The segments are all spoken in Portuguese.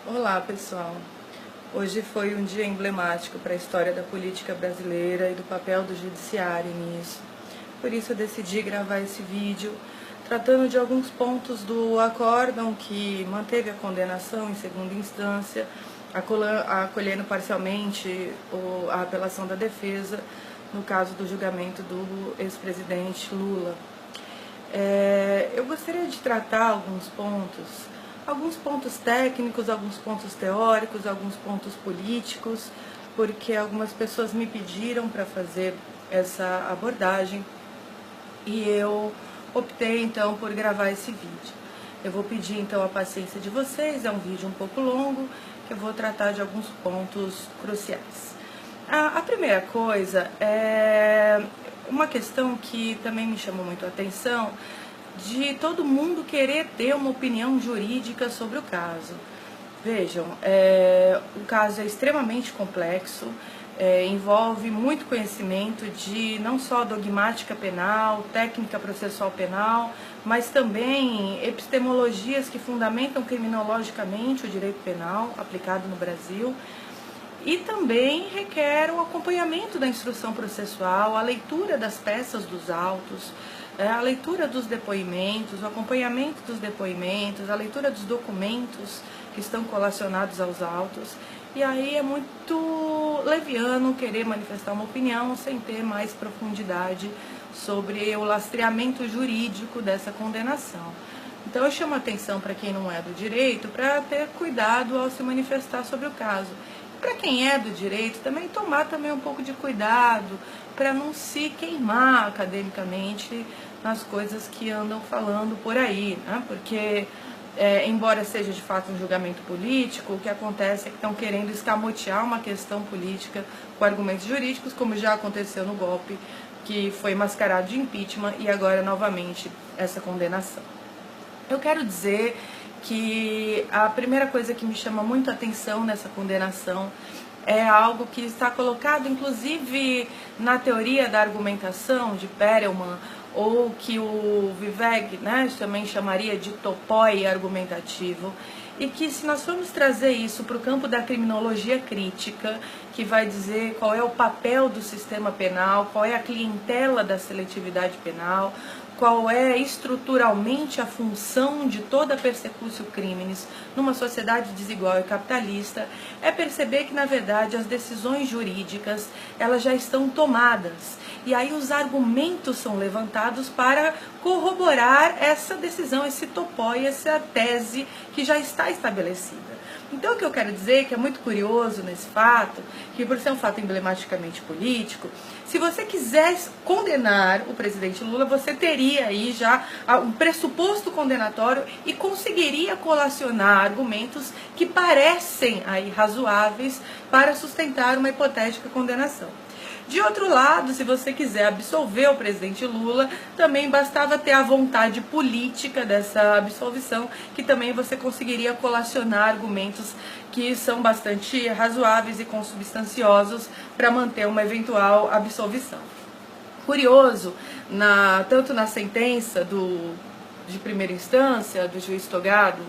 Olá, pessoal. Hoje foi um dia emblemático para a história da política brasileira e do papel do judiciário nisso. Por isso eu decidi gravar esse vídeo tratando de alguns pontos do acórdão que manteve a condenação em segunda instância, acolhendo parcialmente a apelação da defesa no caso do julgamento do ex-presidente Lula. Eu gostaria de tratar alguns pontos técnicos, alguns pontos teóricos, alguns pontos políticos, porque algumas pessoas me pediram para fazer essa abordagem e eu optei então por gravar esse vídeo. Eu vou pedir então a paciência de vocês, é um vídeo um pouco longo, que eu vou tratar de alguns pontos cruciais. A primeira coisa é uma questão que também me chamou muito a atenção, de todo mundo querer ter uma opinião jurídica sobre o caso. Vejam, o caso é extremamente complexo, envolve muito conhecimento de não só dogmática penal, técnica processual penal, mas também epistemologias que fundamentam criminologicamente o direito penal aplicado no Brasil. E também requer o acompanhamento da instrução processual, a leitura das peças dos autos, a leitura dos depoimentos, o acompanhamento dos depoimentos, a leitura dos documentos que estão colacionados aos autos. E aí é muito leviano querer manifestar uma opinião sem ter mais profundidade sobre o lastreamento jurídico dessa condenação. Então eu chamo a atenção para quem não é do direito para ter cuidado ao se manifestar sobre o caso. Para quem é do direito, também tomar também um pouco de cuidado para não se queimar academicamente nas coisas que andam falando por aí, né? Porque, embora seja de fato um julgamento político, o que acontece é que estão querendo escamotear uma questão política com argumentos jurídicos, como já aconteceu no golpe, que foi mascarado de impeachment e agora novamente essa condenação. Eu quero dizer que a primeira coisa que me chama muito a atenção nessa condenação é algo que está colocado inclusive na teoria da argumentação de Perelman, ou que o Vivek, também chamaria de topoi argumentativo, e que se nós formos trazer isso para o campo da criminologia crítica, que vai dizer qual é o papel do sistema penal, qual é a clientela da seletividade penal, qual é estruturalmente a função de toda a persecutio criminis numa sociedade desigual e capitalista, é perceber que, na verdade, as decisões jurídicas elas já estão tomadas. E aí os argumentos são levantados para corroborar essa decisão, esse topoi, essa tese que já está estabelecida. Então o que eu quero dizer, que é muito curioso nesse fato, que por ser um fato emblematicamente político, se você quisesse condenar o presidente Lula, você teria aí já um pressuposto condenatório e conseguiria colacionar argumentos que parecem aí razoáveis para sustentar uma hipotética condenação. De outro lado, se você quiser absolver o presidente Lula, também bastava ter a vontade política dessa absolvição, que também você conseguiria colacionar argumentos que são bastante razoáveis e consubstanciosos para manter uma eventual absolvição. Curioso, tanto na sentença de primeira instância, do juiz Togado,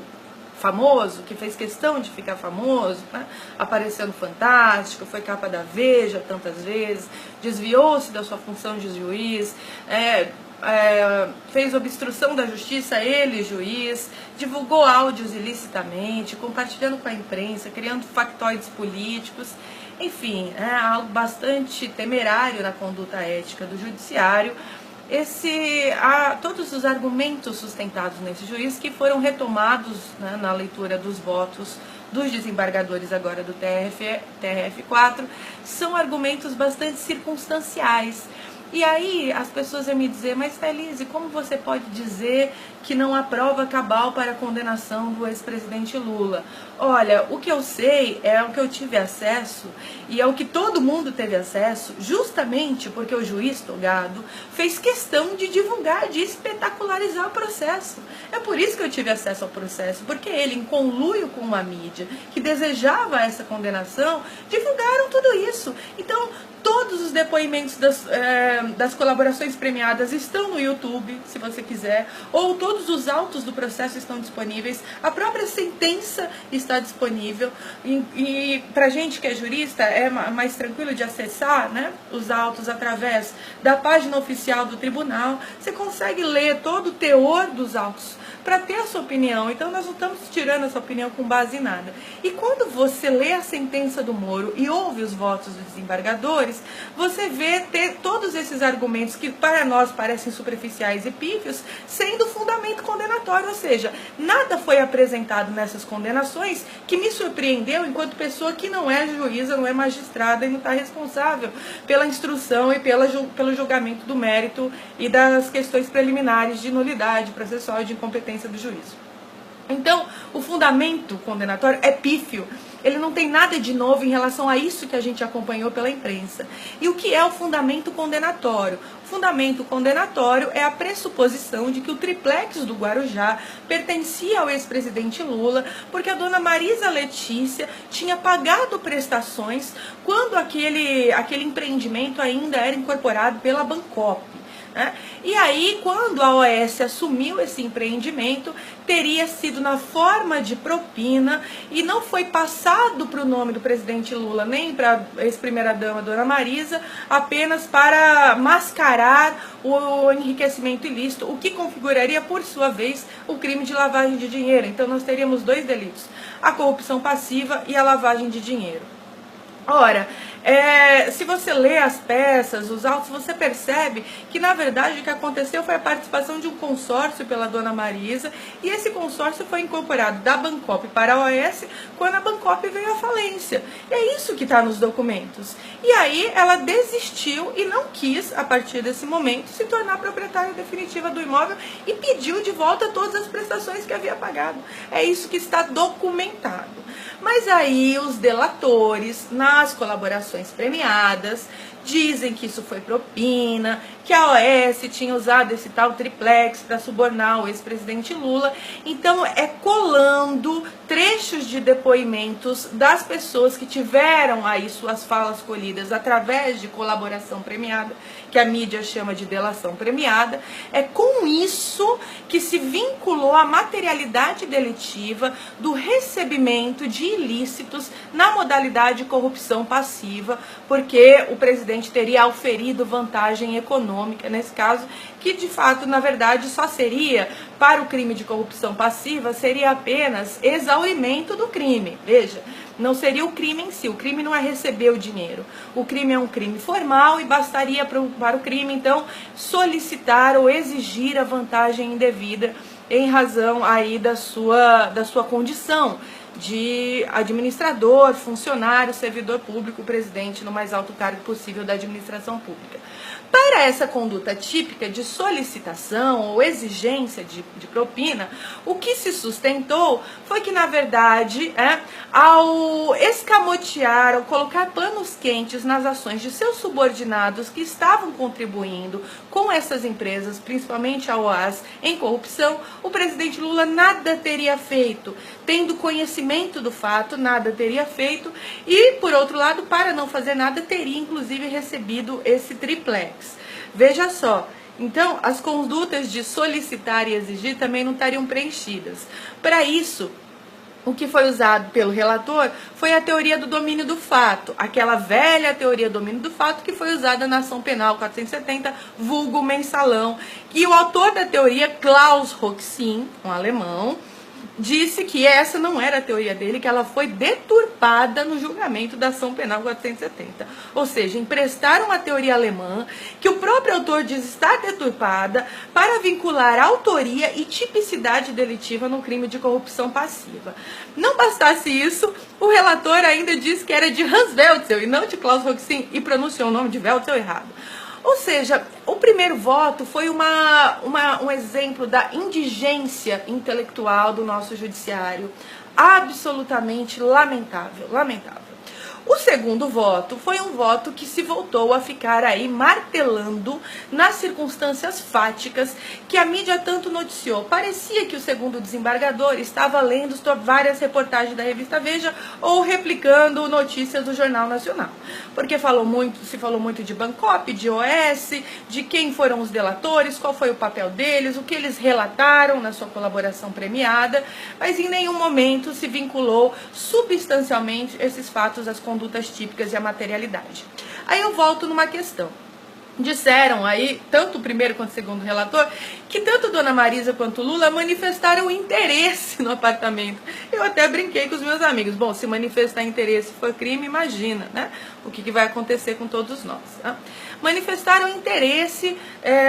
famoso, que fez questão de ficar famoso, apareceu no Fantástico, foi capa da Veja tantas vezes, desviou-se da sua função de juiz, fez obstrução da justiça, ele, juiz, divulgou áudios ilicitamente, compartilhando com a imprensa, criando factoides políticos, enfim, é algo bastante temerário na conduta ética do judiciário. Todos os argumentos sustentados nesse juiz, que foram retomados na leitura dos votos dos desembargadores agora do TRF4, são argumentos bastante circunstanciais. E aí as pessoas vão me dizer, mas Thailise, como você pode dizer que não há prova cabal para a condenação do ex-presidente Lula? Olha, o que eu sei é o que eu tive acesso, e é o que todo mundo teve acesso, justamente porque o juiz Togado fez questão de divulgar, de espetacularizar o processo. É por isso que eu tive acesso ao processo, porque ele, em conluio com uma mídia que desejava essa condenação, divulgaram tudo isso. Então, todos os depoimentos das colaborações premiadas estão no YouTube, se você quiser, ou todos todos os autos do processo estão disponíveis, a própria sentença está disponível, e para gente que é jurista é mais tranquilo de acessar, né, os autos através da página oficial do tribunal. Você consegue ler todo o teor dos autos para ter a sua opinião. Então nós não estamos tirando essa opinião com base em nada. E quando você lê a sentença do Moro e ouve os votos dos desembargadores, você vê ter todos esses argumentos que para nós parecem superficiais e pífios, sendo fundamento condenatório. Ou seja, nada foi apresentado nessas condenações que me surpreendeu enquanto pessoa que não é juíza, não é magistrada e não está responsável pela instrução e pelo julgamento do mérito e das questões preliminares de nulidade processual e de incompetência do juízo. Então, o fundamento condenatório é pífio. Ele não tem nada de novo em relação a isso que a gente acompanhou pela imprensa. E o que é o fundamento condenatório? O fundamento condenatório é a pressuposição de que o triplex do Guarujá pertencia ao ex-presidente Lula, porque a dona Marisa Letícia tinha pagado prestações quando aquele empreendimento ainda era incorporado pela Bancop. E aí, quando a OAS assumiu esse empreendimento, teria sido na forma de propina e não foi passado para o nome do presidente Lula, nem para a ex-primeira-dama, dona Marisa, apenas para mascarar o enriquecimento ilícito, o que configuraria, por sua vez, o crime de lavagem de dinheiro. Então, nós teríamos dois delitos, a corrupção passiva e a lavagem de dinheiro. Ora, se você lê as peças, os autos, você percebe que, na verdade, o que aconteceu foi a participação de um consórcio pela dona Marisa, e esse consórcio foi incorporado da Bancop para a OAS quando a Bancop veio à falência. E é isso que está nos documentos. E aí ela desistiu e não quis, a partir desse momento, se tornar proprietária definitiva do imóvel e pediu de volta todas as prestações que havia pagado. É isso que está documentado. Mas aí os delatores, nas colaborações premiadas, dizem que isso foi propina, que a OAS tinha usado esse tal triplex para subornar o ex-presidente Lula. Então é colando trechos de depoimentos das pessoas que tiveram aí suas falas colhidas através de colaboração premiada, que a mídia chama de delação premiada. É com isso que se vinculou a materialidade delitiva do recebimento de ilícitos na modalidade corrupção passiva, porque o presidente teria auferido vantagem econômica nesse caso, que de fato, na verdade, só seria, para o crime de corrupção passiva, seria apenas exaurimento do crime. Veja, não seria o crime em si, o crime não é receber o dinheiro. O crime é um crime formal e bastaria para o crime, então, solicitar ou exigir a vantagem indevida em razão aí da sua condição de administrador, funcionário, servidor público, presidente no mais alto cargo possível da administração pública. Para essa conduta típica de solicitação ou exigência de propina, o que se sustentou foi que, na verdade, ao escamotear, ao colocar panos quentes nas ações de seus subordinados que estavam contribuindo com essas empresas, principalmente a OAS, em corrupção, o presidente Lula nada teria feito. Tendo conhecimento do fato, nada teria feito e, por outro lado, para não fazer nada, teria inclusive recebido esse triplex. Veja só, então as condutas de solicitar e exigir também não estariam preenchidas. Para isso, o que foi usado pelo relator foi a teoria do domínio do fato, aquela velha teoria do domínio do fato que foi usada na ação penal 470, vulgo mensalão. E o autor da teoria, Klaus Roxin, um alemão, disse que essa não era a teoria dele, que ela foi deturpada no julgamento da ação penal 470. Ou seja, emprestaram uma teoria alemã, que o próprio autor diz estar deturpada, para vincular autoria e tipicidade delitiva no crime de corrupção passiva. Não bastasse isso, o relator ainda disse que era de Hans Welzel e não de Klaus Roxin, e pronunciou o nome de Welzel errado. Ou seja, o primeiro voto foi um exemplo da indigência intelectual do nosso judiciário, absolutamente lamentável, lamentável. O segundo voto foi um voto que se voltou a ficar aí martelando nas circunstâncias fáticas que a mídia tanto noticiou. Parecia que o segundo desembargador estava lendo várias reportagens da revista Veja ou replicando notícias do Jornal Nacional. Porque se falou muito de Bangkok, de OS, de quem foram os delatores, qual foi o papel deles, o que eles relataram na sua colaboração premiada, mas em nenhum momento se vinculou substancialmente esses fatos às condutas típicas e à materialidade. Aí eu volto numa questão. Disseram aí, tanto o primeiro quanto o segundo relator, que tanto Dona Marisa quanto Lula manifestaram interesse no apartamento. Eu até brinquei com os meus amigos. Bom, se manifestar interesse for crime, imagina, né? O que vai acontecer com todos nós. Né? Manifestaram interesse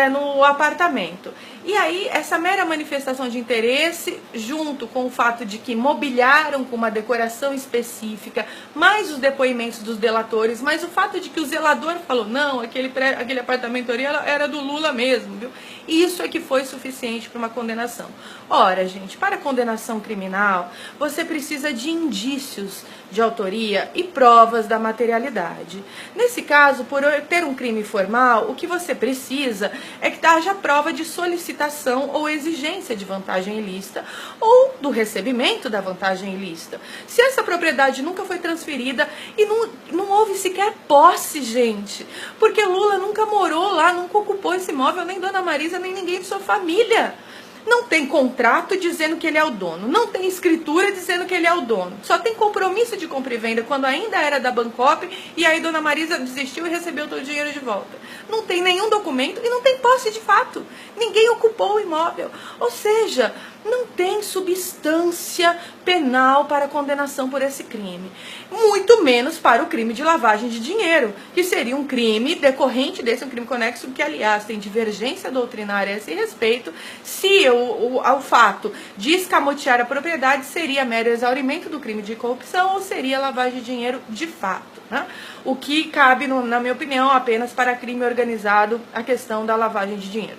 no apartamento. E aí, essa mera manifestação de interesse, junto com o fato de que mobiliaram com uma decoração específica, mais os depoimentos dos delatores, mais o fato de que o zelador falou, não, aquele apartamento ali era do Lula mesmo, viu? Isso é que foi suficiente para uma condenação. Ora, gente, para condenação criminal, você precisa de indícios de autoria e provas da materialidade. Nesse caso, por ter um crime formal, o que você precisa é que haja prova de solicitação ou exigência de vantagem ilícita ou do recebimento da vantagem ilícita. Se essa propriedade nunca foi transferida e não houve sequer posse, gente, porque Lula nunca morou lá, nunca ocupou esse imóvel, nem Dona Marisa, nem ninguém de sua família. Não tem contrato dizendo que ele é o dono, não tem escritura dizendo que ele é o dono, só tem compromisso de compra e venda quando ainda era da Bangkok e aí Dona Marisa desistiu e recebeu todo o dinheiro de volta. Não tem nenhum documento e não tem posse de fato, ninguém ocupou o imóvel, ou seja, não tem substância penal para condenação por esse crime, muito menos para o crime de lavagem de dinheiro, que seria um crime decorrente desse, um crime conexo, que aliás tem divergência doutrinária a esse respeito, se o fato de escamotear a propriedade seria mero exaurimento do crime de corrupção ou seria lavagem de dinheiro de fato, né? O que cabe, na minha opinião, apenas para crime organizado, a questão da lavagem de dinheiro.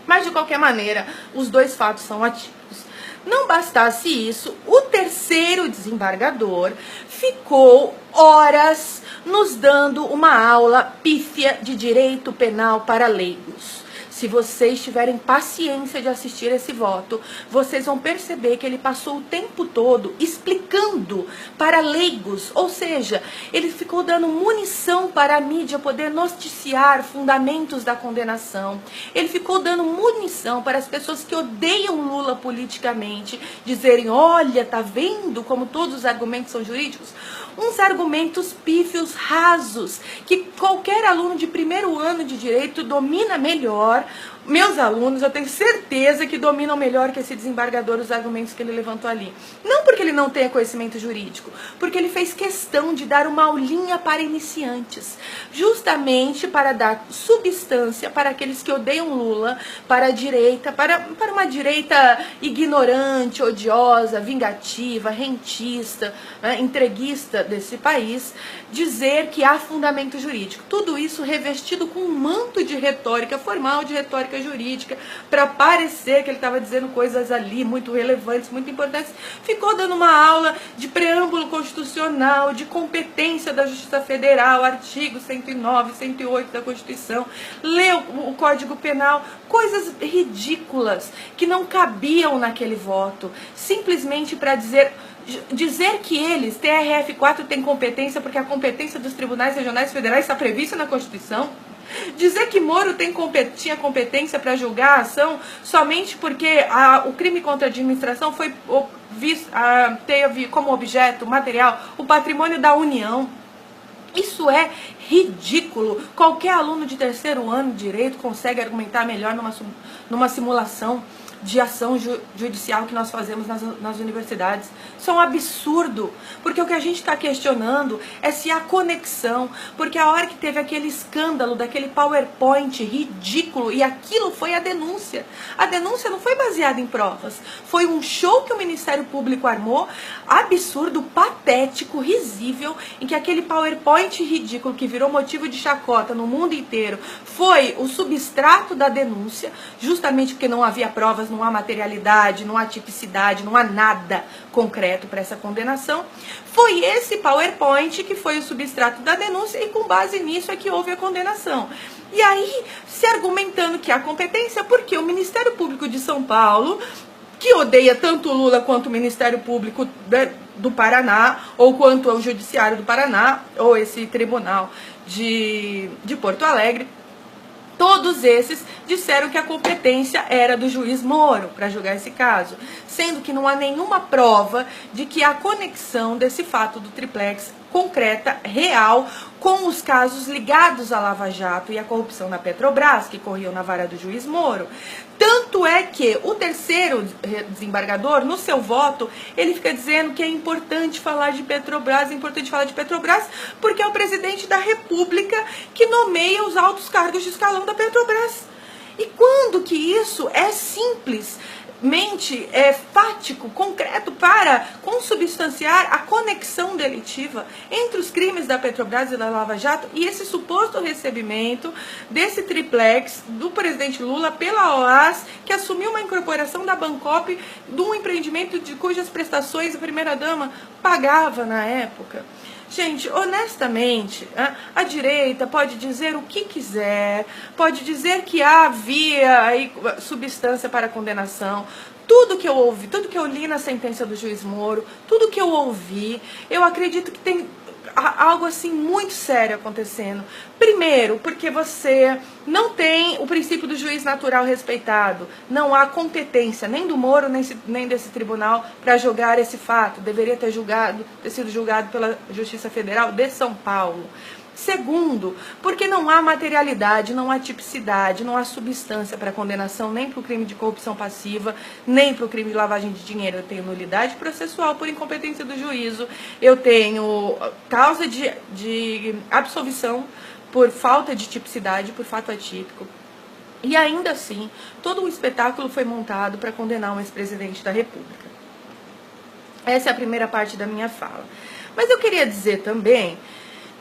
Mas, de qualquer maneira, os dois fatos são atípicos. Não bastasse isso, o terceiro desembargador ficou horas nos dando uma aula pífia de direito penal para leigos. Se vocês tiverem paciência de assistir esse voto, vocês vão perceber que ele passou o tempo todo explicando para leigos, ou seja, ele ficou dando munição para a mídia poder noticiar fundamentos da condenação. Ele ficou dando munição para as pessoas que odeiam Lula politicamente, dizerem, olha, tá vendo como todos os argumentos são jurídicos? Uns argumentos pífios, rasos, que qualquer aluno de primeiro ano de direito domina melhor. Meus alunos, eu tenho certeza que dominam melhor que esse desembargador os argumentos que ele levantou ali. Não porque ele não tenha conhecimento jurídico, porque ele fez questão de dar uma aulinha para iniciantes, justamente para dar substância para aqueles que odeiam Lula, para a direita, para uma direita ignorante, odiosa, vingativa, rentista, né, entreguista desse país, dizer que há fundamento jurídico. Tudo isso revestido com um manto de retórica formal, de retórica jurídica, para parecer que ele estava dizendo coisas ali muito relevantes, muito importantes. Ficou dando uma aula de preâmbulo constitucional, de competência da Justiça Federal, artigo 109, 108 da Constituição, leu o Código Penal, coisas ridículas que não cabiam naquele voto, simplesmente para dizer que eles, TRF4, tem competência porque a competência dos tribunais regionais federais está prevista na Constituição. Dizer que Moro tinha competência para julgar a ação somente porque o crime contra a administração teve como objeto material o patrimônio da União. Isso é ridículo. Qualquer aluno de terceiro ano de direito consegue argumentar melhor numa simulação de ação judicial que nós fazemos nas universidades. Isso é um absurdo, porque o que a gente está questionando é se há conexão, porque a hora que teve aquele escândalo daquele PowerPoint ridículo, e aquilo foi a denúncia não foi baseada em provas, foi um show que o Ministério Público armou, absurdo, patético, risível, em que aquele PowerPoint ridículo que virou motivo de chacota no mundo inteiro foi o substrato da denúncia, justamente porque não havia provas provas, não há materialidade, não há tipicidade, não há nada concreto para essa condenação. Foi esse PowerPoint que foi o substrato da denúncia e com base nisso é que houve a condenação. E aí, se argumentando que há competência, porque o Ministério Público de São Paulo, que odeia tanto o Lula quanto o Ministério Público do Paraná, ou quanto o Judiciário do Paraná, ou esse tribunal de Porto Alegre, todos esses disseram que a competência era do juiz Moro para julgar esse caso, sendo que não há nenhuma prova de que há conexão desse fato do triplex concreta, real, com os casos ligados à Lava Jato e à corrupção na Petrobras, que corriam na vara do juiz Moro. Tanto é que o terceiro desembargador, no seu voto, ele fica dizendo que é importante falar de Petrobras, porque é o presidente da República que nomeia os altos cargos de escalão da Petrobras. E quando que isso é simplesmente fático, concreto, para consubstanciar a conexão delitiva entre os crimes da Petrobras e da Lava Jato e esse suposto recebimento desse triplex do presidente Lula pela OAS, que assumiu uma incorporação da Bancop de um empreendimento cujas prestações a primeira-dama pagava na época? Gente, honestamente, a direita pode dizer o que quiser, pode dizer que havia aí substância para condenação. Tudo que eu ouvi, tudo que eu li na sentença do juiz Moro, tudo que eu ouvi, eu acredito que tem algo assim muito sério acontecendo. Primeiro, porque você não tem o princípio do juiz natural respeitado. Não há competência nem do Moro, nem desse tribunal para julgar esse fato. Deveria ter sido julgado pela Justiça Federal de São Paulo. Segundo, porque não há materialidade, não há tipicidade, não há substância para condenação nem para o crime de corrupção passiva, nem para o crime de lavagem de dinheiro. Eu tenho nulidade processual por incompetência do juízo, eu tenho causa de absolvição por falta de tipicidade, por fato atípico. E ainda assim, todo um espetáculo foi montado para condenar um ex-presidente da República. Essa é a primeira parte da minha fala. Mas eu queria dizer também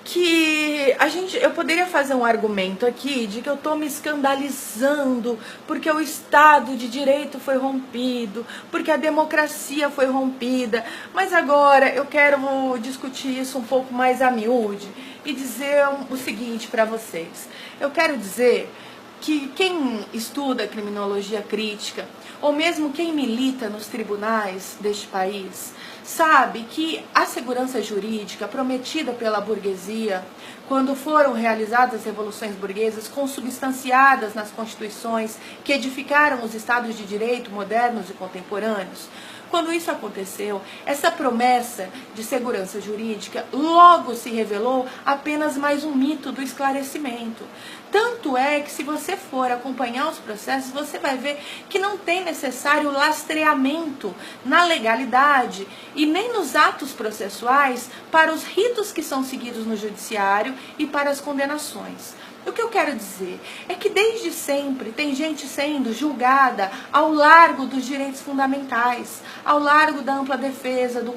que eu poderia fazer um argumento aqui de que eu estou me escandalizando porque o Estado de Direito foi rompido, porque a democracia foi rompida, mas agora eu quero discutir isso um pouco mais a miúde e dizer o seguinte para vocês. Eu quero dizer que quem estuda criminologia crítica, ou mesmo quem milita nos tribunais deste país, sabe que a segurança jurídica prometida pela burguesia, quando foram realizadas as revoluções burguesas, consubstanciadas nas constituições que edificaram os estados de direito modernos e contemporâneos, quando isso aconteceu, essa promessa de segurança jurídica logo se revelou apenas mais um mito do esclarecimento. Tanto é que, se você for acompanhar os processos, você vai ver que não tem necessário lastreamento na legalidade e nem nos atos processuais para os ritos que são seguidos no judiciário e para as condenações. O que eu quero dizer é que desde sempre tem gente sendo julgada ao largo dos direitos fundamentais, ao largo da ampla defesa, do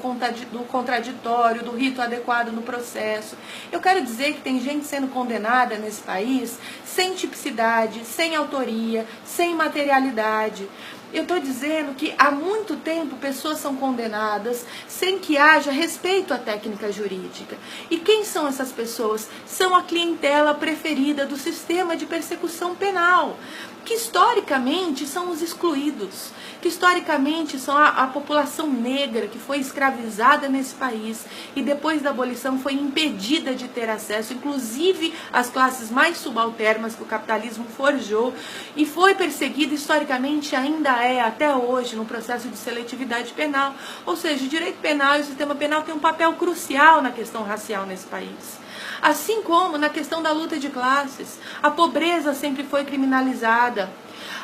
contraditório, do rito adequado no processo. Eu quero dizer que tem gente sendo condenada nesse país sem tipicidade, sem autoria, sem materialidade. Eu estou dizendo que há muito tempo pessoas são condenadas sem que haja respeito à técnica jurídica. E quem são essas pessoas? São a clientela preferida do sistema de persecução penal, que historicamente são os excluídos, que historicamente são a população negra que foi escravizada nesse país e depois da abolição foi impedida de ter acesso, inclusive às classes mais subalternas que o capitalismo forjou, e foi perseguida historicamente, ainda é até hoje, no processo de seletividade penal. Ou seja, o direito penal e o sistema penal têm um papel crucial na questão racial nesse país. Assim como na questão da luta de classes, a pobreza sempre foi criminalizada,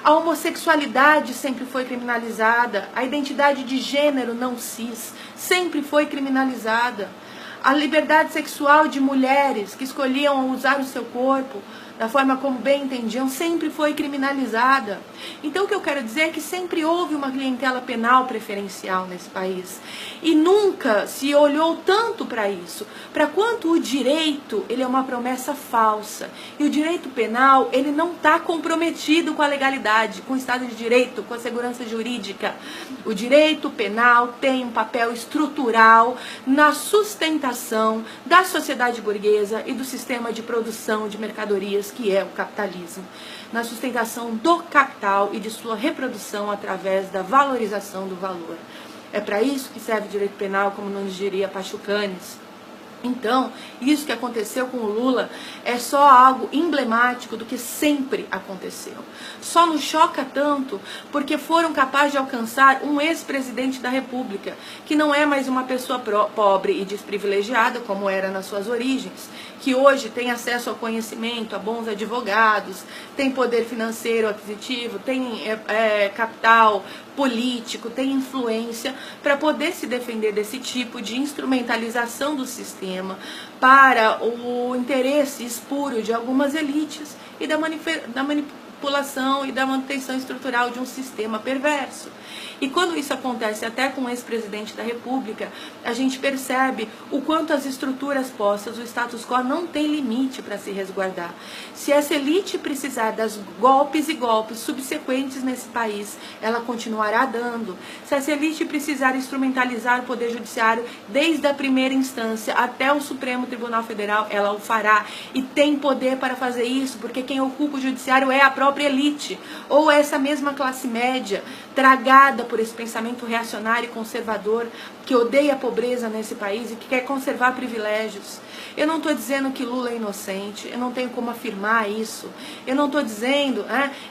a homossexualidade sempre foi criminalizada, a identidade de gênero não cis sempre foi criminalizada, a liberdade sexual de mulheres que escolhiam usar o seu corpo da forma como bem entendiam, sempre foi criminalizada. Então o que eu quero dizer é que sempre houve uma clientela penal preferencial nesse país. E nunca se olhou tanto para isso, para quanto o direito, ele é uma promessa falsa. E o direito penal, ele não está comprometido com a legalidade, com o Estado de Direito, com a segurança jurídica. O direito penal tem um papel estrutural na sustentação da sociedade burguesa e do sistema de produção de mercadorias que é o capitalismo, na sustentação do capital e de sua reprodução através da valorização do valor. É para isso que serve o direito penal, como nos diria Pachucanes. Então, isso que aconteceu com o Lula é só algo emblemático do que sempre aconteceu. Só nos choca tanto porque foram capazes de alcançar um ex-presidente da República, que não é mais uma pessoa pobre e desprivilegiada, como era nas suas origens, que hoje tem acesso ao conhecimento, a bons advogados, tem poder financeiro aquisitivo, tem capital político, tem influência para poder se defender desse tipo de instrumentalização do sistema para o interesse espúrio de algumas elites e da manipulação e da manutenção estrutural de um sistema perverso. E quando isso acontece até com o ex-presidente da República, a gente percebe o quanto as estruturas postas, o status quo, não tem limite para se resguardar. Se essa elite precisar das golpes e golpes subsequentes nesse país, ela continuará dando. Se essa elite precisar instrumentalizar o Poder Judiciário desde a primeira instância até o Supremo Tribunal Federal, ela o fará. E tem poder para fazer isso, porque quem ocupa o Judiciário é a própria elite, ou essa mesma classe média, tragada por esse pensamento reacionário e conservador que odeia a pobreza nesse país e que quer conservar privilégios. Eu não estou dizendo que Lula é inocente, eu não tenho como afirmar isso. Eu não estou dizendo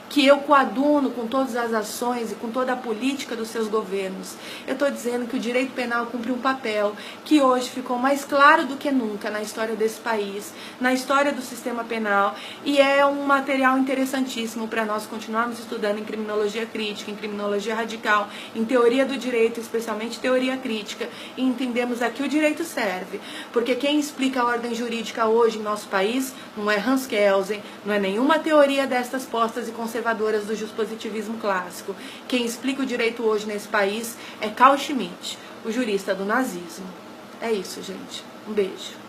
que eu coaduno com todas as ações e com toda a política dos seus governos. Eu estou dizendo que o direito penal cumpre um papel que hoje ficou mais claro do que nunca na história desse país, na história do sistema penal, e é um material interessantíssimo para nós continuarmos estudando em criminologia crítica, em criminologia radical, em teoria do direito, especialmente teoria crítica, e entendemos a que o direito serve. Porque quem explica a ordem jurídica hoje em nosso país não é Hans Kelsen, não é nenhuma teoria destas postas e conservadoras do juspositivismo clássico. Quem explica o direito hoje nesse país é Carl Schmitt, o jurista do nazismo. É isso, gente. Um beijo.